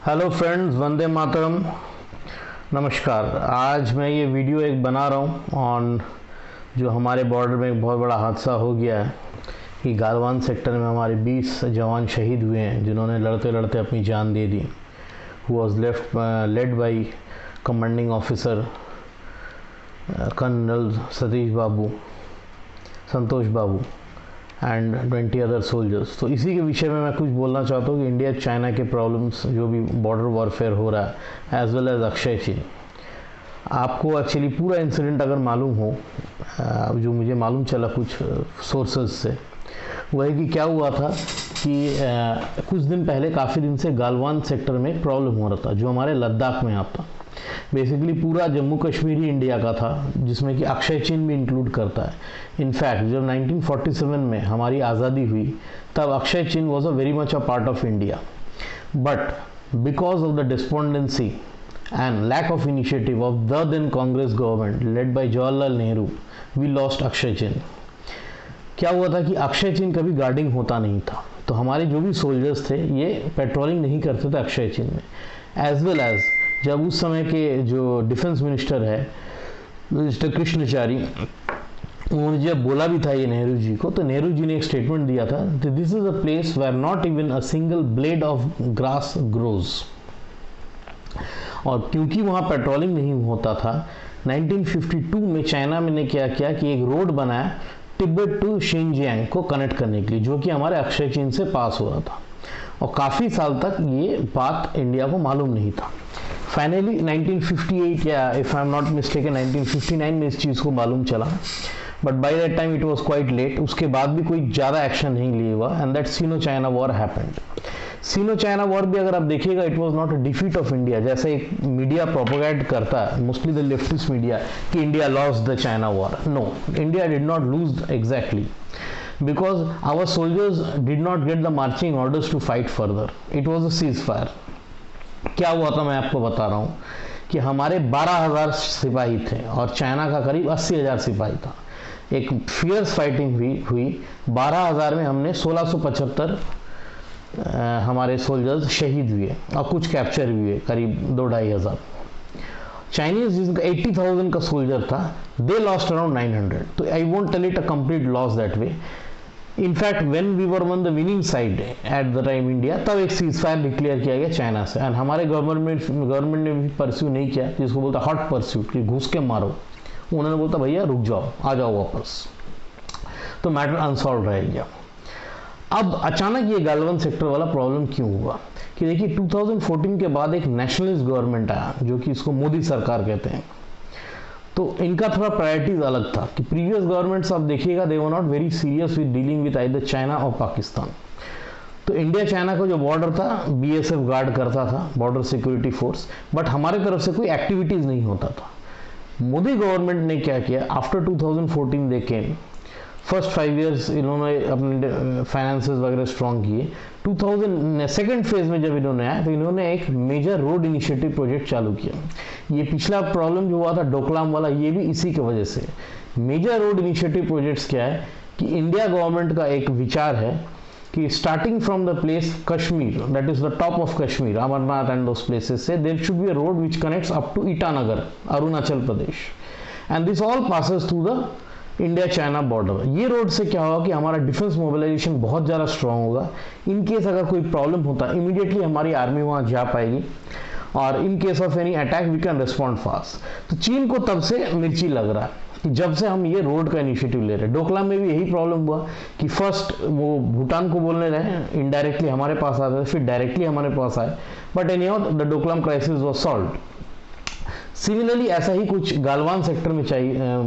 Hello friends, Vande Mataram. नमस्कार। आज मैं ये वीडियो एक बना रहा हूँ ऑन जो हमारे बॉर्डर में एक बहुत बड़ा हादसा हो गया है कि गालवान सेक्टर में हमारे 20 जवान शहीद हुए हैं जिन्होंने लड़ते लड़ते अपनी जान दे दी। Who was led by commanding officer colonel Santosh Babu and 20 other soldiers. तो इसी के विषय में मैं कुछ बोलना चाहता हूँ कि इंडिया चाइना के प्रॉब्लम्स जो भी बॉर्डर वॉरफेयर हो रहा है एज वेल एज अक्षय चीन। आपको एक्चुअली पूरा इंसिडेंट अगर मालूम हो, जो मुझे मालूम चला कुछ सोर्सेज से, वह है कि क्या हुआ था कि कुछ दिन पहले काफ़ी दिन से गालवान सेक्टर में एक प्रॉब्लम हो रहा था जो हमारे लद्दाख में आता। बेसिकली पूरा जम्मू कश्मीर ही इंडिया का था, जिसमें कि अक्षय चीन भी इंक्लूड करता है। इनफैक्ट जब 1947 में हमारी आज़ादी हुई तब Aksai Chin was a very much a part of India, but because of the despondency and lack of initiative of the then Congress government led by Jawaharlal Nehru, we lost Aksai Chin. क्या हुआ था कि अक्षय चीन कभी गार्डिंग होता नहीं था, तो हमारे जो भी सोल्जर्स थे ये पेट्रोलिंग नहीं करते थे अक्षय चीन में। एज वेल एज जब उस समय के जो डिफेंस मिनिस्टर है मिस्टर कृष्णचारी, उन्होंने जब बोला भी था ये नेहरू जी को, तो नेहरू जी ने एक स्टेटमेंट दिया था, this is a place where not even a single blade of grass grows. और क्योंकि वहाँ पेट्रोलिंग नहीं होता था, 1952 में चाइना में ने क्या किया कि एक रोड बनाया तिब्बत टू शिनजियांग को कनेक्ट करने के लिए, जो कि हमारे अक्षय चीन से पास हो रहा था। और काफ़ी साल तक ये बात इंडिया को मालूम नहीं था। फाइनली 1958 या if I am not mistaken 1959 में इस चीज़ को मालूम चला, but by that time it was quite late. उसके बाद भी कोई ज़्यादा एक्शन नहीं लिया हुआ and that Sino China war happened. Sino China war भी अगर आप देखिएगा, it was not a defeat of India, जैसे एक मीडिया प्रोपोगेट करता है, मोस्टली द लेफ्टिस्ट मीडिया, कि India lost the China war. No, India did not lose exactly, because our soldiers did not get the marching orders to fight further. It was a ceasefire. क्या हुआ था मैं आपको बता रहा हूँ कि हमारे 12,000 सिपाही थे और चाइना का करीब 80,000 सिपाही था। एक फियर्स फाइटिंग हुई 12,000 में हमने 1675 हमारे सोल्जर्स शहीद हुए और कुछ कैप्चर भी हुए, करीब 2-2,500। चाइनीज जिनका 80,000 का सोल्जर था, दे लॉस्ट अराउंड 900। तो I won't tell it a complete loss that way. In fact when we were on the winning side at the time India, तब एक सीज फायर डिक्लेयर किया गया चाइना से, एंड हमारे गवर्नमेंट ने भी परस्यू नहीं किया, जिसको बोलता हॉट परस्यूट, कि घुस के मारो। उन्होंने बोलता भैया रुक जाओ, आ जाओ वापस, तो मैटर अनसॉल्व रह गया। अब अचानक ये गालवान सेक्टर वाला प्रॉब्लम क्यों हुआ कि देखिए 2014 के बाद एक नेशनलिस्ट गवर्नमेंट आया, जो कि इसको मोदी सरकार कहते हैं। तो इनका थोड़ा प्रायोरिटीज अलग था कि प्रीवियस गवर्नमेंट्स आप देखिएगा, they were not very serious with dealing with either China और पाकिस्तान। तो इंडिया चाइना का जो बॉर्डर था, बीएसएफ गार्ड करता था, बॉर्डर सिक्योरिटी फोर्स, बट हमारे तरफ से कोई एक्टिविटीज नहीं होता था। मोदी गवर्नमेंट ने क्या किया, आफ्टर 2014 दे केम, फर्स्ट 5 इयर्स इन्होंने अपने फाइनेंसेस वगैरह स्ट्रॉन्ग किए। 2000 सेकेंड फेज में जब इन्होंने आया तो इन्होंने एक मेजर रोड इनिशिएटिव प्रोजेक्ट चालू किया। ये पिछला प्रॉब्लम जो हुआ था डोकलाम वाला, ये भी इसी की वजह से। मेजर रोड इनिशिएटिव प्रोजेक्ट्स क्या है कि इंडिया गवर्नमेंट का एक विचार है कि starting from the place Kashmir, that is the top of Kashmir, Amarnath and those places से, there should be a road which connects up to Itanagar, Arunachal Pradesh, and this all passes through the India China border. ये road से क्या होगा कि हमारा defence mobilisation बहुत ज़्यादा strong होगा। इन केस अगर कोई प्रॉब्लम होता है, इमीडिएटली हमारी आर्मी वहाँ जा पाएगी, और in case of any attack we can respond fast. तो चीन को तब से मिर्ची लग रहा है कि जब से हम ये रोड का इनिशिएटिव ले रहे हैं। डोकलाम में भी यही प्रॉब्लम हुआ कि फर्स्ट वो भूटान को बोलने रहे, इनडायरेक्टली हमारे पास आते, फिर डायरेक्टली हमारे पास आए, but any how the Doklam crisis was solved. Similarly ऐसा ही कुछ गालवान सेक्टर में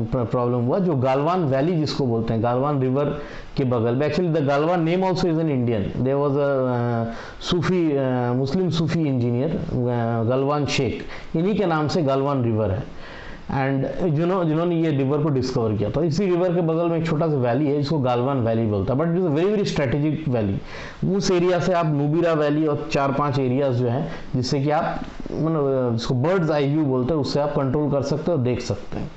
प्रॉब्लम हुआ, जो गालवान वैली जिसको बोलते हैं, गालवान रिवर के बगल में। Actually the Galwan name also is an Indian, there was a Sufi Muslim Sufi engineer Galwan Sheikh, इन्हीं के नाम से गालवान रिवर है। एंड जिन्होंने ये रिवर को डिस्कवर किया, तो इसी रिवर के बगल में एक छोटा सा वैली है जिसको गालवान वैली बोलता है, but it is a very very strategic valley. उस एरिया से आप नुबीरा वैली और 4-5 एरियाज जो हैं, जिससे कि आप जिसको बर्ड्स आई व्यू बोलते हैं, उससे आप कंट्रोल कर सकते हो और देख सकते हैं।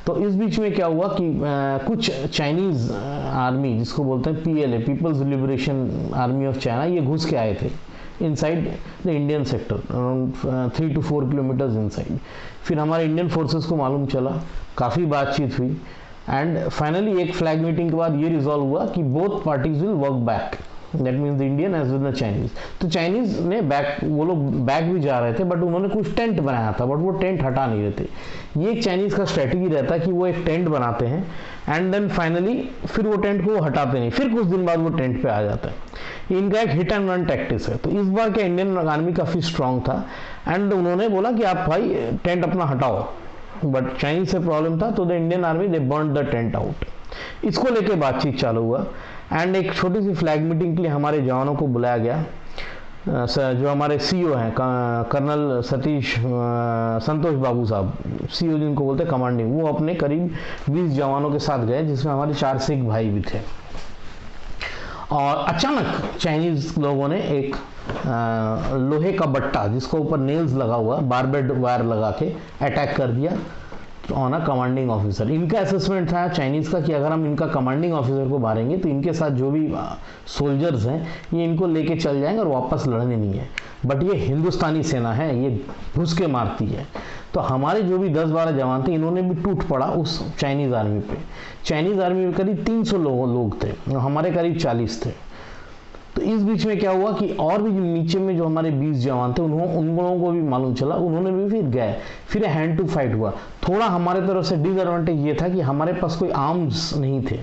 तो इस बीच में क्या हुआ कि कुछ चाइनीज़ आर्मी जिसको बोलते हैं PLA, people's liberation army of China, ये घुस के आए थे inside the Indian sector, around 3 to 4 kilometres inside. फिर हमारे इंडियन फोर्सेस को मालूम चला, काफ़ी बातचीत हुई एंड फाइनली एक फ्लैग मीटिंग के बाद ये रिजॉल्व हुआ कि both parties will work back, that means the Indian as well the Chinese. तो चाइनीज ने बैक, वो लोग बैक भी जा रहे थे बट उन्होंने कुछ टेंट बनाया था, बट वो टेंट हटा नहीं रहे थे। ये एक चाइनीज का स्ट्रेटजी रहता है कि वो एक टेंट बनाते हैं एंड देन फाइनली फिर वो टेंट को हटाते नहीं, फिर कुछ दिन बाद वो टेंट पे आ जाता है। इनका एक हिट एंड रन टैक्टिक्स है। तो इस बार क्या इंडियन आर्मी काफ़ी स्ट्रांग था एंड उन्होंने बोला कि आप भाई टेंट अपना हटाओ, बट चाइनीज से प्रॉब्लम था तो the Indian army they burn the tent out. इसको लेके बातचीत चालू हुआ एंड एक छोटी सी फ्लैग मीटिंग के लिए हमारे जवानों को बुलाया गया। जो हमारे सीईओ हैं कर्नल सतीश संतोष बाबू साहब, सीईओ जिनको बोलते हैं कमांडिंग, वो अपने करीब 20 जवानों के साथ गए, जिसमें हमारे 4 सिख भाई भी थे। और अचानक चाइनीज लोगों ने एक लोहे का बट्टा जिसको ऊपर नेल्स लगा हुआ, बारबेड वायर लगा के अटैक कर दिया ऑन अ कमांडिंग ऑफिसर। इनका असेसमेंट था चाइनीज का कि अगर हम इनका कमांडिंग ऑफिसर को मारेंगे तो इनके साथ जो भी सोल्जर्स हैं ये इनको लेके चल जाएंगे और वापस लड़ने नहीं है, बट ये हिंदुस्तानी सेना है, ये घुस के मारती है। तो हमारे जो भी 10-12 जवान थे इन्होंने भी टूट पड़ा उस चाइनीज आर्मी पे। चाइनीज आर्मी में करीब 300 लोग थे, हमारे करीब 40 थे। तो इस बीच में क्या हुआ कि और भी नीचे में जो हमारे 20 जवान थे उन लोगों को भी मालूम चला, उन्होंने भी फिर गए, फिर हैंड टू फाइट हुआ। थोड़ा हमारे तरफ से डिसएडवांटेज ये था कि हमारे पास कोई आर्म्स नहीं थे,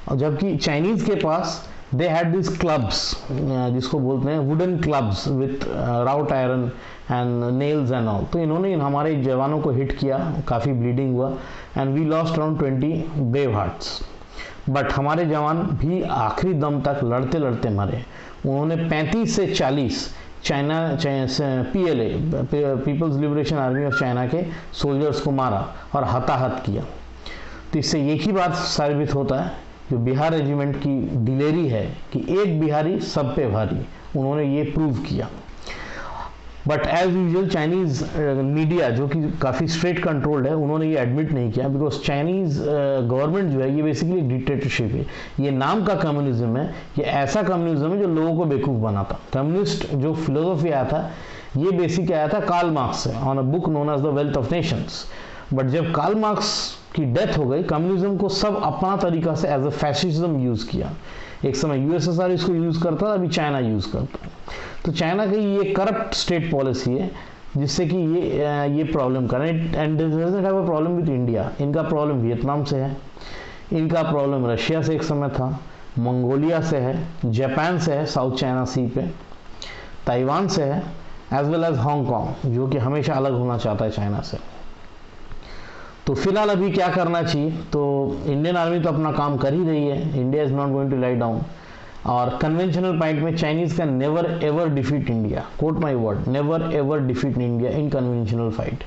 और जबकि चाइनीज के पास दे हैड दिस क्लब्स, जिसको बोलते हैं wooden clubs with route iron and nails and all. तो इन्होंने हमारे जवानों को हिट किया, काफ़ी ब्लीडिंग हुआ and we lost around 20 brave hearts. But हमारे जवान भी आखिरी दम तक लड़ते लड़ते मरे। उन्होंने 35 से 40 PLA people's liberation army of China के सोल्जर्स को मारा और हताहत किया। तो इससे एक ही बात साबित होता है, जो बिहार रेजिमेंट की दिलेरी है कि एक बिहारी सब पे भारी, उन्होंने ये प्रूव किया। But as usual Chinese media जो कि काफ़ी स्ट्रेट कंट्रोल्ड है, उन्होंने ये एडमिट नहीं किया, बिकॉज चाइनीज गवर्नमेंट जो है ये बेसिकली डिक्टेटरशिप है। ये नाम का कम्युनिज्म है, ये ऐसा कम्युनिज्म है जो लोगों को बेवकूफ़ बनाता। कम्युनिस्ट जो फिलोसफी आया था ये बेसिक आया था कार्ल मार्क्स से, on a book known as the wealth of nations. But जब कार्ल मार्क्स की डेथ हो गई, कम्युनिज्म को सब अपना तरीका से एज अ फैसिज्म यूज़ किया। एक समय USSR इसको यूज़ करता था, अभी चाइना यूज़ करता है। तो चाइना की ये करप्ट स्टेट पॉलिसी है जिससे कि ये प्रॉब्लम कर रहे हैं। And doesn't have a problem with India, इनका प्रॉब्लम वियतनाम से है, इनका प्रॉब्लम रशिया से एक समय था, मंगोलिया से है, जापान से है साउथ चाइना सी पे, ताइवान से है, एज वेल एज हांगकांग जो कि हमेशा अलग होना चाहता है चाइना से। तो फिलहाल अभी क्या करना चाहिए, तो इंडियन आर्मी तो अपना काम कर ही रही है, India is not going to lie down. और कन्वेंशनल फाइट में चाइनीज का never ever defeat India, quote my word, never ever defeat India in conventional fight.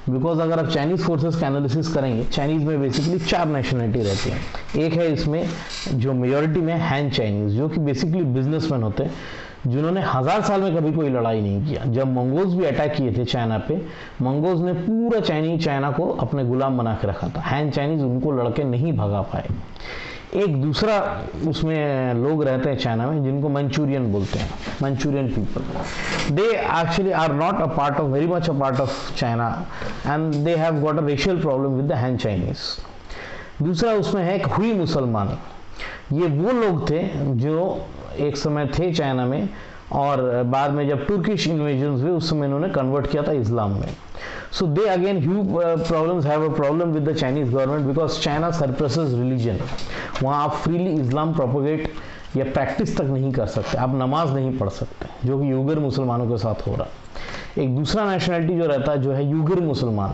Because अगर आप चाइनीज फोर्सेस का एनालिसिस करेंगे, चाइनीज में बेसिकली 4 नेशनलिटी रहती हैं। एक है इसमें जो मेजॉरिटी में हैन चाइनीज, जो कि बेसिकली बिजनेसमैन होते हैं, जिन्होंने 1000 साल में कभी कोई लड़ाई नहीं किया। जब मंगोल्स भी अटैक किए थे चाइना पे, मंगोल्स ने पूरा चाइना को अपने गुलाम बना के रखा था। हैन चाइनीज उनको लड़के नहीं भगा पाए। एक दूसरा उसमें लोग रहते हैं चाइना में जिनको मंचूरियन बोलते हैं, Manchurian people. They actually are not a part of, very much a part of China and they have got a racial problem with the Han Chinese. दूसरा उसमें है हुई मुसलमान। ये वो लोग थे जो एक समय थे चाइना में और बाद में जब तुर्किश इन्वेजन हुए उस समय इन्होंने कन्वर्ट किया था इस्लाम में। So they again problems have a problem with the Chinese government because China suppresses religion. वहाँ आप फ्रीली इस्लाम प्रोपोगेट या प्रैक्टिस तक नहीं कर सकते, आप नमाज नहीं पढ़ सकते, जो कि यूगर मुसलमानों के साथ हो रहा है। एक दूसरा नेशनलिटी जो रहता है जो है यूगर मुसलमान,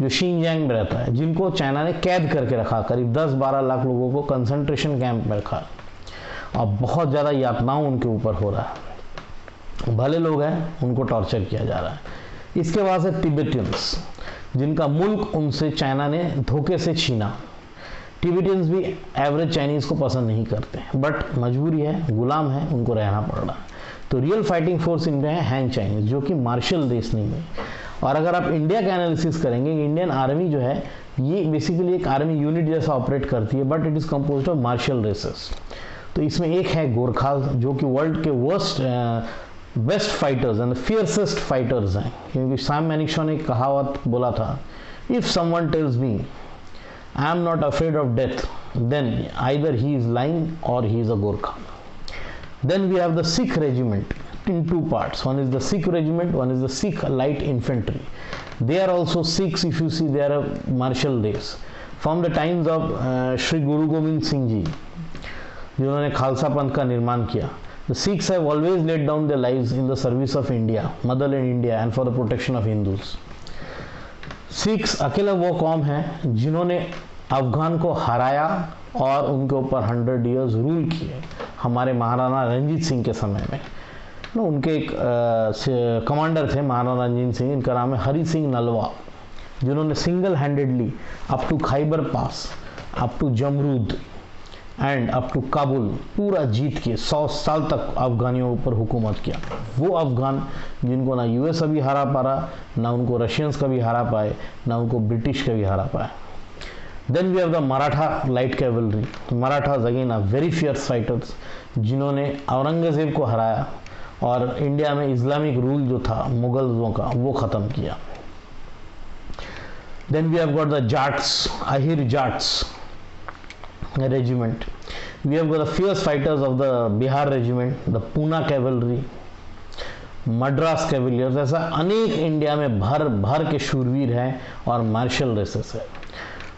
जो शिनजियांग में रहता है, जिनको चाइना ने कैद करके रखा, करीब 10-12 लाख लोगों को कंसंट्रेशन कैंप में रखा और बहुत ज़्यादा यातनाओं उनके ऊपर हो रहा है। भले लोग हैं, उनको टॉर्चर किया जा रहा है। इसके बाद है तिब्बतियंस, जिनका मुल्क उनसे चाइना ने धोखे से छीना। तिब्बतियंस भी एवरेज चाइनीज को पसंद नहीं करते, बट मजबूरी है, गुलाम है, उनको रहना पड़ रहा है। तो रियल फाइटिंग फोर्स इनमें है हैन चाइनीज, जो कि मार्शल देश नहीं है। और अगर आप इंडिया का एनालिसिस करेंगे, इंडियन आर्मी जो है ये बेसिकली एक आर्मी यूनिट जैसा ऑपरेट करती है, but it is composed of martial races. तो इसमें एक है गोरखा, जो कि वर्ल्ड के worst best fighters and fiercest fighters हैं, क्योंकि सैम मैनिक्शॉ ने एक कहावत बोला था, if someone tells me I am not afraid of death then either he is lying और he is a Gorkha. Then we have the Sikh regiment in two parts. One is the Sikh regiment, one is the Sikh light infantry. They are also Sikhs. If you see, they are a martial race from the times of Shri Guru Gobind Singh Ji, जिन्होंने खालसा पंथ का निर्माण किया. The Sikhs have always laid down their lives in the service of India, motherland India, and for the protection of Hindus. Sikhs अकेला वो कौम है जिन्होंने अफगान को हराया और उनके ऊपर 100 years रूल किए. हमारे महाराणा रंजीत सिंह के समय में उनके एक कमांडर थे महाराणा रंजीत सिंह, इनका नाम है हरि सिंह नलवा, जिन्होंने single handedly up to Khyber pass, up to Jamrud and up to Kabul पूरा जीत के 100 साल तक अफगानियों ऊपर हुकूमत किया. वो अफगान जिनको ना यूएस अभी हरा पा रहा, ना उनको रशियंस कभी हरा पाए, ना उनको ब्रिटिश कभी हरा पाए. Then we have the Maratha light cavalry. Marathas again are very fierce fighters, जिन्होंने औरंगजेब को हराया और इंडिया में इस्लामिक रूल जो था मुगलों का वो ख़त्म किया. Then we have got the Jats, Ahir Jats regiment. We have got the fierce fighters of the Bihar regiment, the Pune cavalry, Madras Cavaliers. ऐसा अनेक इंडिया में भर भर के शूरवीर हैं और मार्शल रेसेस है.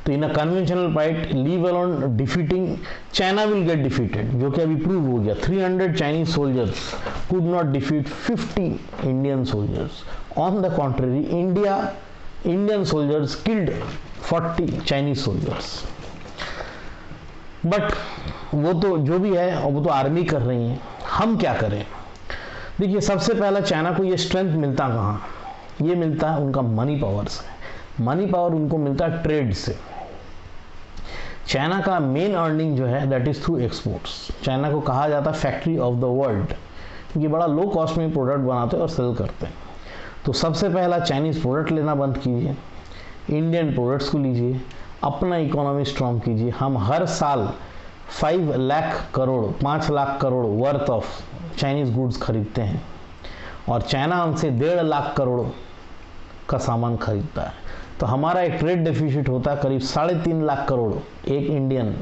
तो in a conventional fight leave alone defeating China will get defeated, जो कि अभी प्रूव हो गया. 300 Chinese soldiers could not defeat 50 Indian soldiers. On the contrary Indian soldiers killed 40 Chinese soldiers. But वो तो जो भी है और वो तो आर्मी कर रही है, हम क्या करें. देखिए, सबसे पहला चाइना को ये स्ट्रेंथ मिलता कहाँ, ये मिलता है उनका मनी पावर से. मनी पावर उनको मिलता है ट्रेड से. चाइना का मेन अर्निंग जो है that is through exports. China को कहा जाता है फैक्ट्री ऑफ द वर्ल्ड, क्योंकि बड़ा लो कॉस्ट में प्रोडक्ट बनाते हैं और सेल करते हैं. तो सबसे पहला चाइनीज प्रोडक्ट लेना बंद कीजिए, इंडियन प्रोडक्ट्स को लीजिए, अपना इकोनॉमी स्ट्रॉन्ग कीजिए. हम हर साल 5 lakh crore worth of Chinese goods खरीदते हैं और चाइना हमसे 1.5 लाख करोड़ का सामान खरीदता है. तो हमारा एक ट्रेड डेफिसिट होता है करीब 3.5 लाख करोड़ एक इंडियन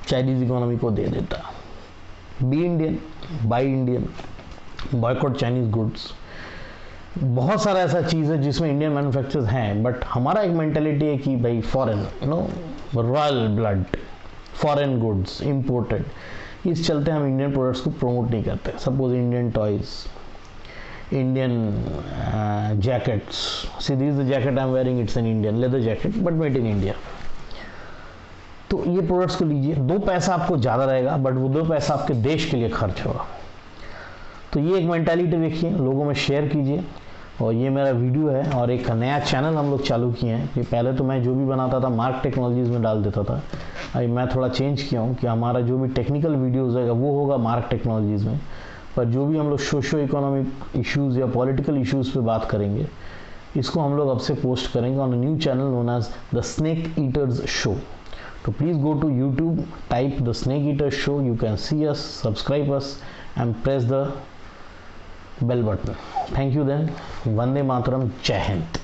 चाइनीज इकोनॉमी को दे देता है. Be Indian, buy Indian, boycott Chinese goods. बहुत सारा ऐसा चीज़ है जिसमें इंडियन मैन्युफैक्चरर्स हैं, बट हमारा एक मेंटेलिटी है कि भाई foreign, royal blood, foreign goods, imported. इस चलते हम इंडियन प्रोडक्ट्स को प्रमोट नहीं करते. Suppose Indian toys, Indian jackets. See, this is the jacket I am wearing. It's an Indian leather jacket, but made in India. तो ये products को लीजिए. 2 पैसा आपको ज़्यादा रहेगा, बट वो 2 पैसा आपके देश के लिए खर्च होगा. तो ये एक मेंटालिटी देखिए, लोगों में शेयर कीजिए. और ये मेरा वीडियो है और एक नया चैनल हम लोग चालू किए हैं. कि पहले तो मैं जो भी बनाता था मार्क टेक्नोलॉजीज़ में डाल देता था. अभी मैं थोड़ा चेंज किया हूँ कि हमारा जो भी टेक्निकल वीडियोज़ है वो होगा मार्क टेक्नोलॉजीज़ में. पर जो भी हम लोग सोशो इकोनॉमिक इश्यूज़ या पॉलिटिकल इश्यूज़ पे बात करेंगे, इसको हम लोग अब से पोस्ट करेंगे on a new channel known as the snake eaters show. तो please go to YouTube, type the snake eaters show. You can see us, subscribe us and press the bell button. Thank you. Then वंदे मातरम. जय हिंद.